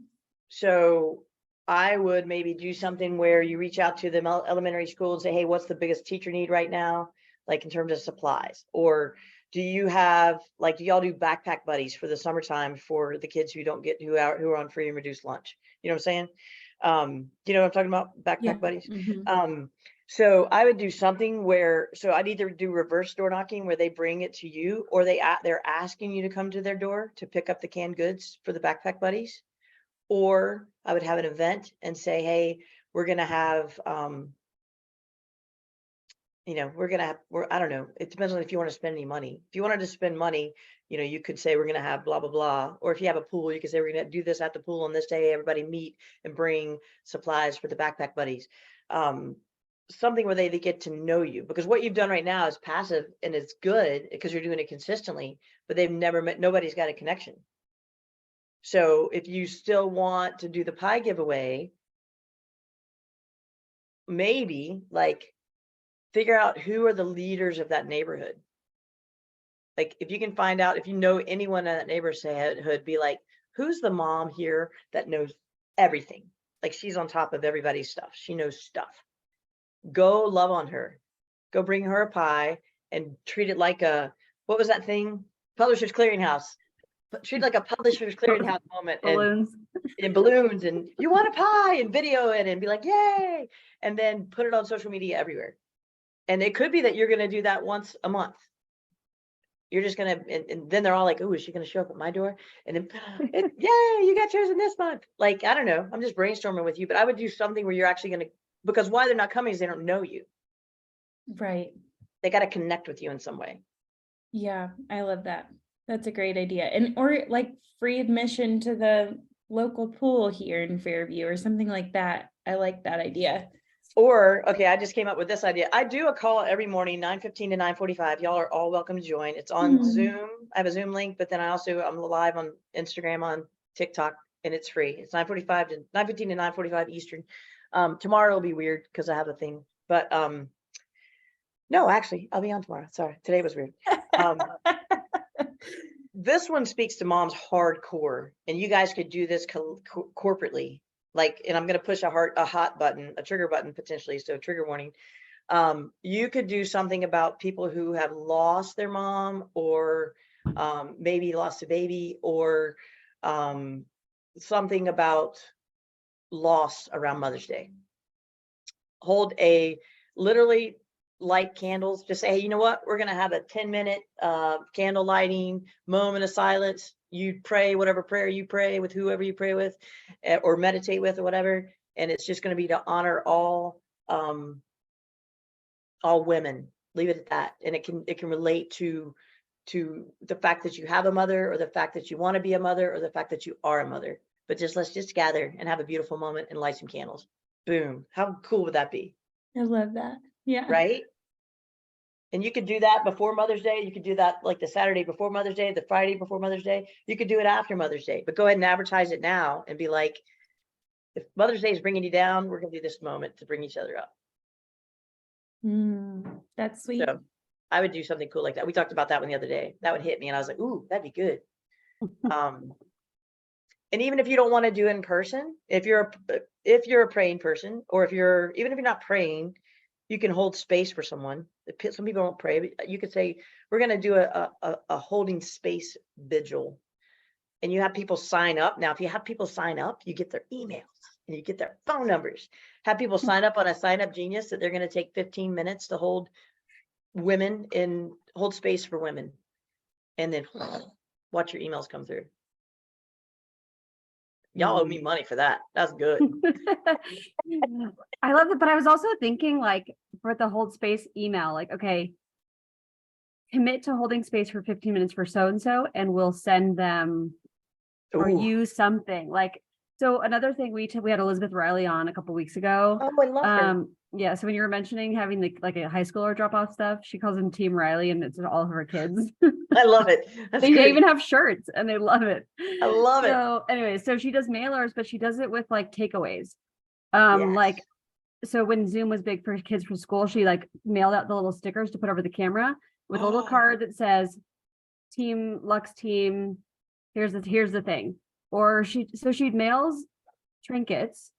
So I would maybe do something where you reach out to the elementary school and say, hey, what's the biggest teacher need right now? Like in terms of supplies, or do y'all do backpack buddies for the summertime for the kids who are on free and reduced lunch? You know what I'm saying? You know what I'm talking about? Backpack buddies. Mm-hmm. So I would do something so I'd either do reverse door knocking where they bring it to you, or they're asking you to come to their door to pick up the canned goods for the backpack buddies. Or I would have an event and say, hey, we're going to have, I don't know. It depends on if you want to spend any money. If you wanted to spend money, you could say we're going to have blah, blah, blah. Or if you have a pool, you could say we're going to do this at the pool on this day. Everybody meet and bring supplies for the backpack buddies. Something where they get to know you, because what you've done right now is passive and it's good because you're doing it consistently, but they've never met, nobody's got a connection. So if you still want to do the pie giveaway, maybe like figure out who are the leaders of that neighborhood. Like if you can find out, if you know anyone in that neighborhood, be like, who's the mom here that knows everything? Like she's on top of everybody's stuff. She knows stuff. Go love on her. Go bring her a pie and treat it like a what was that thing? Publishers Clearinghouse. Treat it like a Publishers Clearinghouse moment, and Balloons. in balloons, and you want a pie, and video it and be like, yay, and then put it on social media everywhere. And it could be that you're going to do that once a month. You're just going to, and then they're all like, oh, is she going to show up at my door? And then, yay, you got chosen this month. Like, I don't know. I'm just brainstorming with you, but I would do something where you're actually going to, because why they're not coming is they don't know you. Right. They got to connect with you in some way. Yeah, I love that. That's a great idea. And or like free admission to the local pool here in Fairview or something like that. I like that idea. Or, okay, I just came up with this idea. I do a call every morning, 9:15 to 9:45. Y'all are all welcome to join. It's on Zoom. I have a Zoom link, but then I'm live on Instagram, on TikTok, and it's free. It's 9:45 to 9:15 to 9:45 Eastern. Tomorrow will be weird because I have a thing, but no, actually, I'll be on tomorrow. Sorry, today was weird. This one speaks to moms hardcore, and you guys could do this corporately. Like, and I'm going to push a hot button, a trigger button potentially. So trigger warning. You could do something about people who have lost their mom, or maybe lost a baby, or something about loss around Mother's Day. Hold literally light candles. Just say, hey, you know what? We're going to have a 10-minute candle lighting moment of silence. You pray whatever prayer you pray with whoever you pray with, or meditate with, or whatever. And it's just going to be to honor all women. Leave it at that. And it can relate to the fact that you have a mother, or the fact that you want to be a mother, or the fact that you are a mother. But let's just gather and have a beautiful moment and light some candles. Boom. How cool would that be? I love that. Yeah. Right. And you could do that before Mother's Day. You could do that like the Saturday before Mother's Day, the Friday before Mother's Day. You could do it after Mother's Day, but go ahead and advertise it now and be like, if Mother's Day is bringing you down, we're going to do this moment to bring each other up. That's sweet. So I would do something cool like that. We talked about that one the other day. That would hit me, and I was like, ooh, that'd be good. And even if you don't want to do it in person, if you're a praying person, or even if you're not praying, you can hold space for someone. Some people don't pray, but you could say, we're going to do a holding space vigil. And you have people sign up. Now, if you have people sign up, you get their emails and you get their phone numbers. Have people sign up on a Sign Up Genius that they're going to take 15 minutes to hold space for women. And then watch your emails come through. Y'all owe me money for that. That's good. I love it. But I was also thinking, like, for the hold space email, like, okay, commit to holding space for 15 minutes for so-and-so, and we'll send them or use something. Like, so another thing, we had Elizabeth Riley on a couple weeks ago. Oh, I love her. Yeah. So when you were mentioning having like a high schooler drop off stuff, she calls them Team Riley, and it's all of her kids. I love it. They even have shirts, and they love it. I love it. So anyway, so she does mailers, but she does it with like takeaways. Yes. Like, so when Zoom was big for kids for school, she like mailed out the little stickers to put over the camera with a little card that says Team Lux Team, here's the thing. Or she mails trinkets.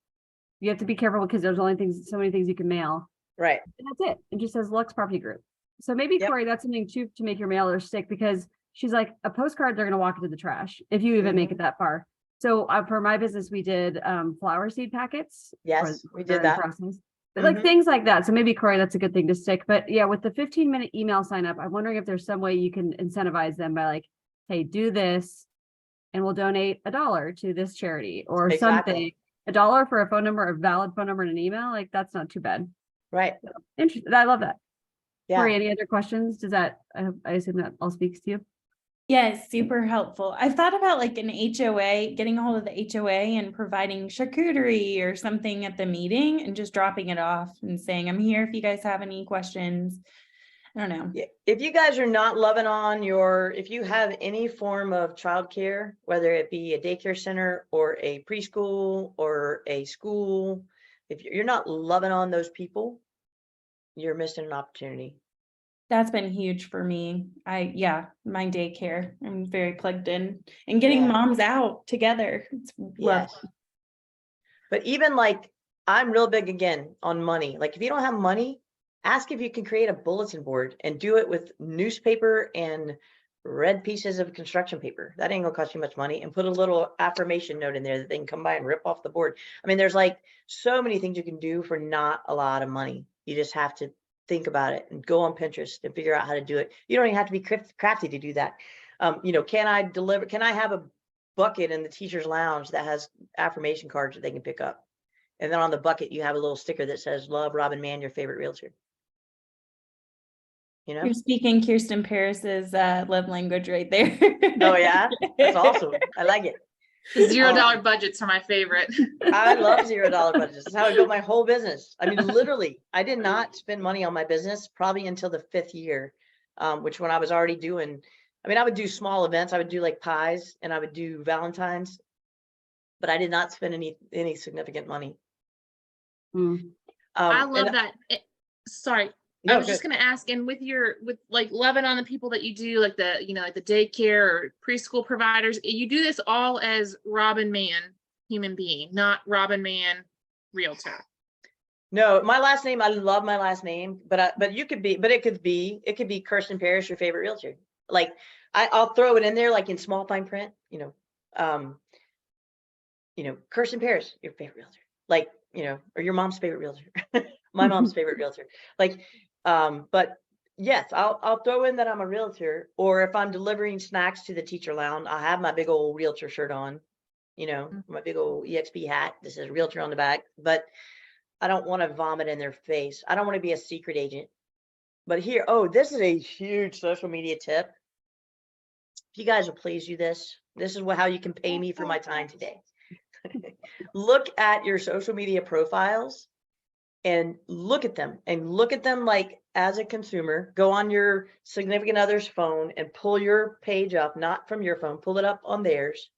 You have to be careful because there's only so many things you can mail. Right. And that's it. It just says Lux Property Group. So maybe, Yep. Corey, that's something too to make your mailer stick, because she's like, a postcard, they're going to walk into the trash if you even make it that far. So for my business, we did flower seed packets. Yes, we did that. But like things like that. So maybe, Corey, that's a good thing to stick. But yeah, with the 15-minute email sign up, I'm wondering if there's some way you can incentivize them by like, hey, do this and we'll donate $1 to this charity or something. $1 for a phone number, a valid phone number, and an email. Like, that's not too bad. Right. So, interesting. I love that. Yeah. Corey, any other questions? Does that, I assume that all speaks to you? Yes, super helpful. I've thought about like an HOA, getting a hold of the HOA and providing charcuterie or something at the meeting and just dropping it off and saying, I'm here if you guys have any questions. I don't know. Yeah. If you guys are not loving on if you have any form of childcare, whether it be a daycare center or a preschool or a school, if you're not loving on those people, you're missing an opportunity. That's been huge for me. My daycare, I'm very plugged in, and getting moms out together. It's Yes. But even like, I'm real big again on money. Like, if you don't have money, ask if you can create a bulletin board and do it with newspaper and red pieces of construction paper. That ain't gonna cost you much money, and put a little affirmation note in there that they can come by and rip off the board. I mean, there's like so many things you can do for not a lot of money. You just have to think about it and go on Pinterest and figure out how to do it. You don't even have to be crafty to do that. You know, can I have a bucket in the teacher's lounge that has affirmation cards that they can pick up? And then on the bucket, you have a little sticker that says, love Robin Mann, your favorite realtor. You know? You're speaking Kirsten Paris's love language right there. Oh yeah, that's awesome. I like it. $0 budgets are my favorite. I love $0 budgets. That's how I built my whole business. I mean, literally, I did not spend money on my business probably until the 5th year, which when I was already doing, I mean, I would do small events. I would do like pies and I would do Valentine's, but I did not spend any significant money. I love that. Sorry. No, I was just going to ask, and with like loving on the people that you do, like the, you know, like the daycare or preschool providers, you do this all as Robin Mann, human being, not Robin Mann, realtor. No, my last name, I love my last name, but it could be Kirsten Parrish, your favorite realtor. Like I'll throw it in there, like in small fine print, you know, Kirsten Parrish, your favorite realtor, like, you know, or your mom's favorite realtor, my mom's favorite realtor. Like, but yes, I'll throw in that I'm a realtor, or if I'm delivering snacks to the teacher lounge, I'll have my big old realtor shirt on, you know, my big old EXP hat. This is realtor on the back, but I don't want to vomit in their face. I don't want to be a secret agent. But here, oh, this is a huge social media tip. If you guys will please do this, this is how you can pay me for my time today. Look at your social media profiles and look at them like as a consumer. Go on your significant other's phone and pull your page up, not from your phone, pull it up on theirs.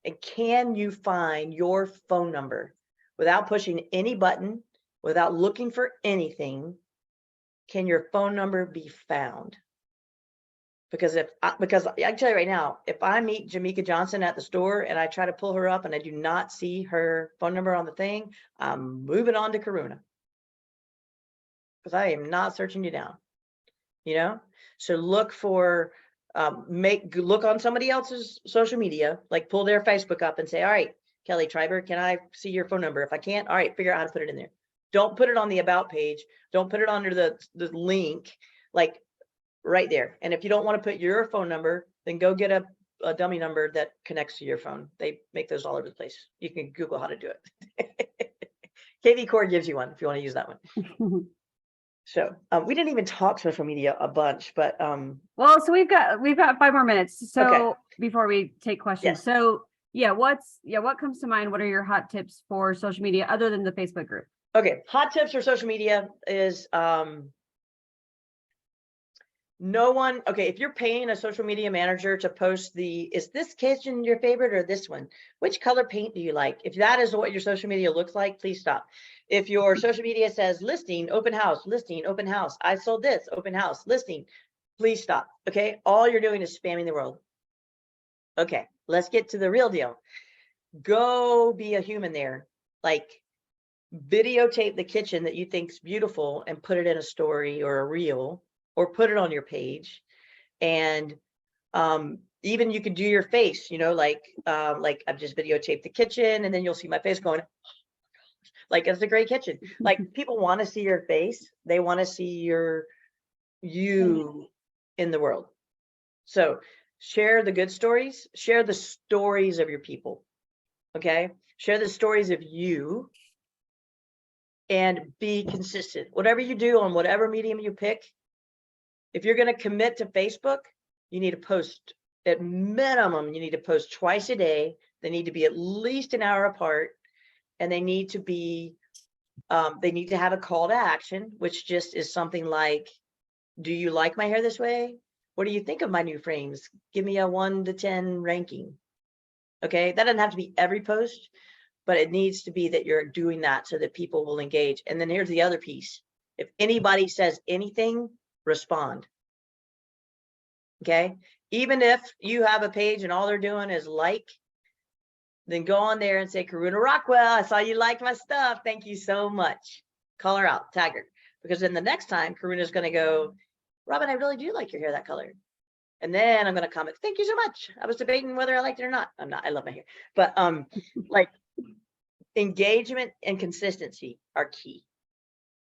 And can you find your phone number without pushing any button, without looking for anything? Can your phone number be found? Because I can tell you right now, if I meet Jamaica Johnson at the store and I try to pull her up and I do not see her phone number on the thing, I'm moving on to Karuna. Because I am not searching you down, you know? So look for, look on somebody else's social media, like pull their Facebook up and say, all right, Kelly Triber, can I see your phone number? If I can't, all right, figure out how to put it in there. Don't put it on the about page. Don't put it under the link, like right there. And if you don't want to put your phone number, then go get a dummy number that connects to your phone. They make those all over the place. You can Google how to do it. KV Core gives you one if you want to use that one. So we didn't even talk social media a bunch, but well, so we've got 5 more minutes. So okay. Before we take questions, Yes. So what comes to mind? What are your hot tips for social media other than the Facebook group? Okay, hot tips for social media is if you're paying a social media manager to post is this kitchen your favorite or this one? Which color paint do you like? If that is what your social media looks like, please stop. If your social media says listing, open house, I sold this, open house, listing, please stop. Okay, all you're doing is spamming the world. Okay, let's get to the real deal. Go be a human there. Like, videotape the kitchen that you think's beautiful and put it in a story or a reel, or put it on your page. And even you could do your face, you know, like I've just videotaped the kitchen and then you'll see my face going, oh, like, it's a great kitchen. Like, people want to see your face. They want to see you in the world. So share the good stories, share the stories of your people. Okay. Share the stories of you and be consistent. Whatever you do on whatever medium you pick, if you're going to commit to Facebook, you need to post at minimum, you need to post twice a day. They need to be at least an hour apart, and they need to be, they need to have a call to action, which just is something like, do you like my hair this way? What do you think of my new frames? Give me a 1 to 10 ranking. Okay. That doesn't have to be every post, but it needs to be that you're doing that so that people will engage. And then here's the other piece. If anybody says anything, respond. Okay. Even if you have a page and all they're doing is like, then go on there and say, Karuna Rockwell, I saw you like my stuff. Thank you so much. Call her out, tag her. because then the next time Karuna's going to go, Robin, I really do like your hair that color. And then I'm going to comment, thank you so much. I was debating whether I liked it or not. I'm not, I love my hair. But like engagement and consistency are key.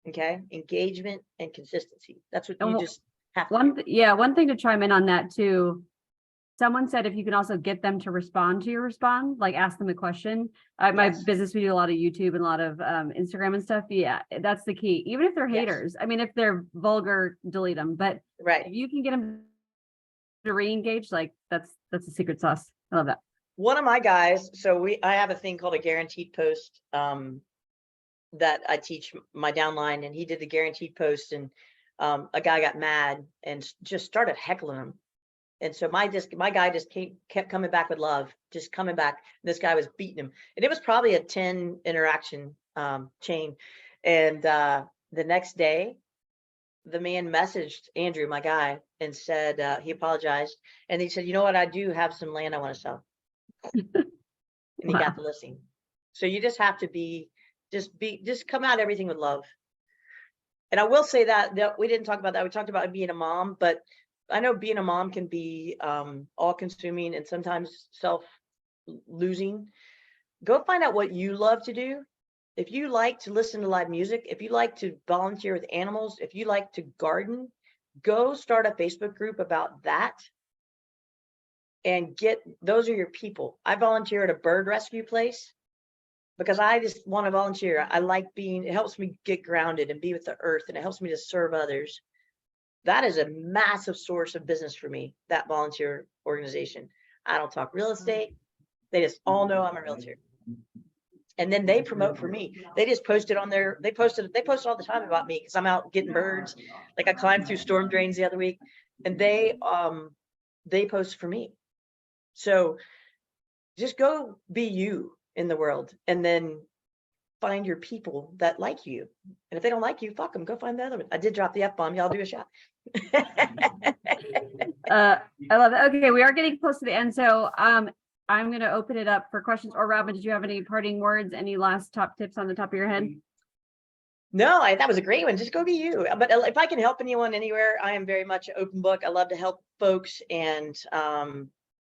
Okay. Engagement and consistency. That's what And you just have to do. One thing to chime in on that too. Someone said if you can also get them to respond to your respond, like ask them a question. My Yes. business, we do a lot of YouTube and a lot of Instagram and stuff. Yeah, that's the key. Even if they're Yes. haters, I mean, if they're vulgar, delete them. But Right. if you can get them to re-engage, like that's the secret sauce. I love that. One of my guys, so I have a thing called a guaranteed post that I teach my downline, and he did the guaranteed post, and a guy got mad and just started heckling him. And so my guy just kept coming back with love, just coming back. This guy was beating him, and it was probably a 10 interaction chain. And the next day, the man messaged Andrew, my guy, and said he apologized, and he said, you know what, I do have some land I want to sell. And he Wow. got the listing. So you just have to just come out everything with love. And I will say that we didn't talk about that. We talked about being a mom, but I know being a mom can be all consuming and sometimes self-losing. Go find out what you love to do. If you like to listen to live music, if you like to volunteer with animals, if you like to garden, go start a Facebook group about that. And those are your people. I volunteer at a bird rescue place because I just want to volunteer. I like it helps me get grounded and be with the earth, and it helps me to serve others. That is a massive source of business for me, that volunteer organization. I don't talk real estate. They just all know I'm a realtor. And then they promote for me. They just posted on they post all the time about me because I'm out getting birds. Like I climbed through storm drains the other week, and they post for me. So just go be you in the world, and then find your people that like you. And if they don't like you, fuck them. Go find the other one. I did drop the F-bomb. Y'all do a shot. I love it. Okay, we are getting close to the end, so I'm going to open it up for questions. Or Robin, did you have any parting words? Any last top tips on the top of your head? No, that was a great one. Just go be you. But if I can help anyone anywhere, I am very much an open book. I love to help folks, and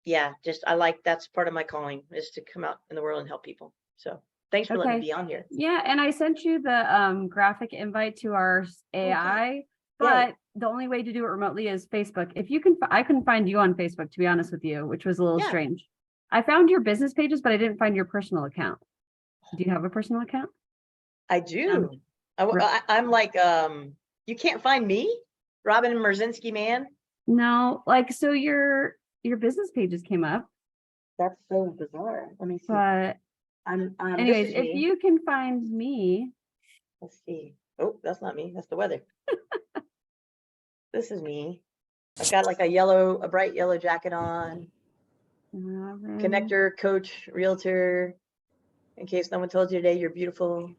yeah, that's part of my calling, is to come out in the world and help people. So thanks for letting me be on here. Yeah, and I sent you the graphic invite to our AI, but the only way to do it remotely is Facebook. If you can, I couldn't find you on Facebook, to be honest with you, which was a little strange. I found your business pages, but I didn't find your personal account. Do you have a personal account? I do. I'm like, you can't find me, Robin Merzinski Mann. No, like, so your business pages came up. That's so bizarre. Let me see. But anyways, if me. you can find me. Let's see. Oh, that's not me. That's the weather. This is me. I've got like a bright yellow jacket on. Connector, coach, realtor. In case no one told you today, you're beautiful.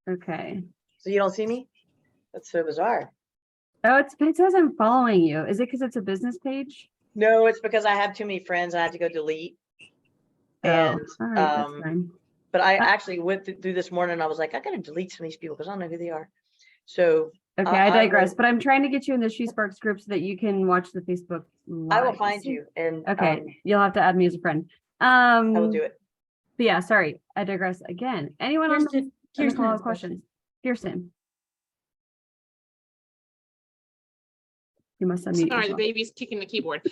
Okay. So you don't see me? That's so bizarre. Oh, it says I'm following you. Is it because it's a business page? No, it's because I have too many friends. I had to go delete. And all right, that's fine. but I actually went through this morning, and I was like, I gotta delete some of these people because I don't know who they are. So okay, I digress. But I'm trying to get you in the She Sparks group so that you can watch the Facebook Live. I will find you. And okay, you'll have to add me as a friend. I will do it. But yeah, sorry, I digress again. Anyone on the call have questions? Kirsten. You must unmute Sorry, the yourself. baby's kicking the keyboard.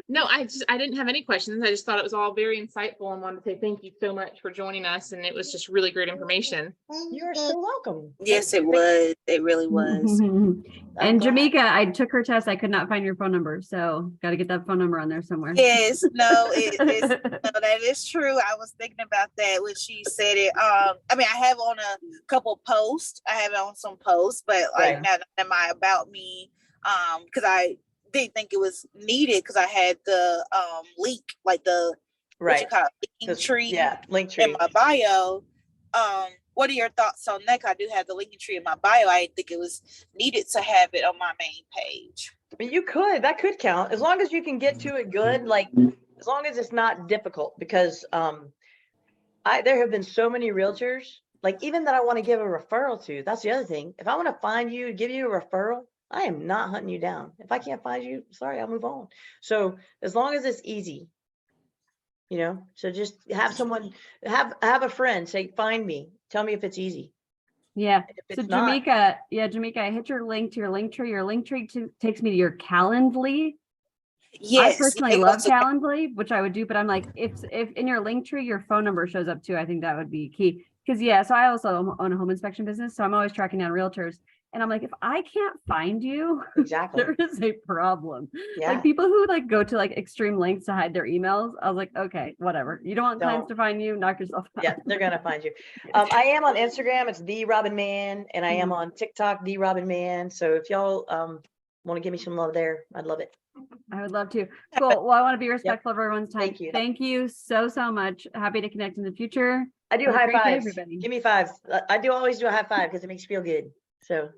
No, I didn't have any questions. I just thought it was all very insightful and wanted to say thank you so much for joining us. And it was just really great information. You're so welcome. Yes, it was. It really was. And Jamaica, I took her test. I could not find your phone number. So got to get that phone number on there somewhere. Yes, no, that is true. I was thinking about that when she said it. I mean, I have on a couple posts. I have on some posts, but like not in my about me, because I didn't think it was needed because I had the link, like the what you call it, link tree, link tree in my bio. What are your thoughts on that? I do have the link tree in my bio. I didn't think it was needed to have it on my main page. I mean, that could count as long as you can get to it good. Like as long as it's not difficult, because there have been so many realtors like even that I want to give a referral to, that's the other thing. If I want to find you, give you a referral, I am not hunting you down. If I can't find you, sorry, I'll move on. So as long as it's easy, so just have someone, have a friend say, find me, tell me if it's easy. Yeah. If So it's not, Jamaica, I hit your link to your link tree. Your link tree takes me to your Calendly. Yes. I personally it love goes to- Calendly, which I would do, but I'm like, if in your link tree your phone number shows up too, I think that would be key. Because so I also own a home inspection business, so I'm always tracking down realtors. And I'm like, if I can't find you, exactly. there is a problem. Yeah. Like people who like go to like extreme lengths to hide their emails, I was like, okay, whatever. You don't want clients to find you, knock yourself out. Yeah, they're gonna find you. I am on Instagram, it's the Robin Mann, and I am on TikTok, the Robin Mann. So if y'all want to give me some love there, I'd love it. I would love to. Cool. Well, I want to be respectful of everyone's time. Thank you. Thank you so much. Happy to connect in the future. I do Have a high great day, fives. everybody. Give me fives. I do always do a high five because it makes you feel good. So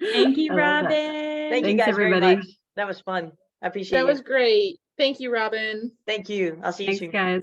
Thank you, I love that. Robin. thank you Thanks, guys everybody. very much. That was fun. I appreciate That it. was great. Thank you, Robin. Thank you. I'll see you Thanks, soon. guys.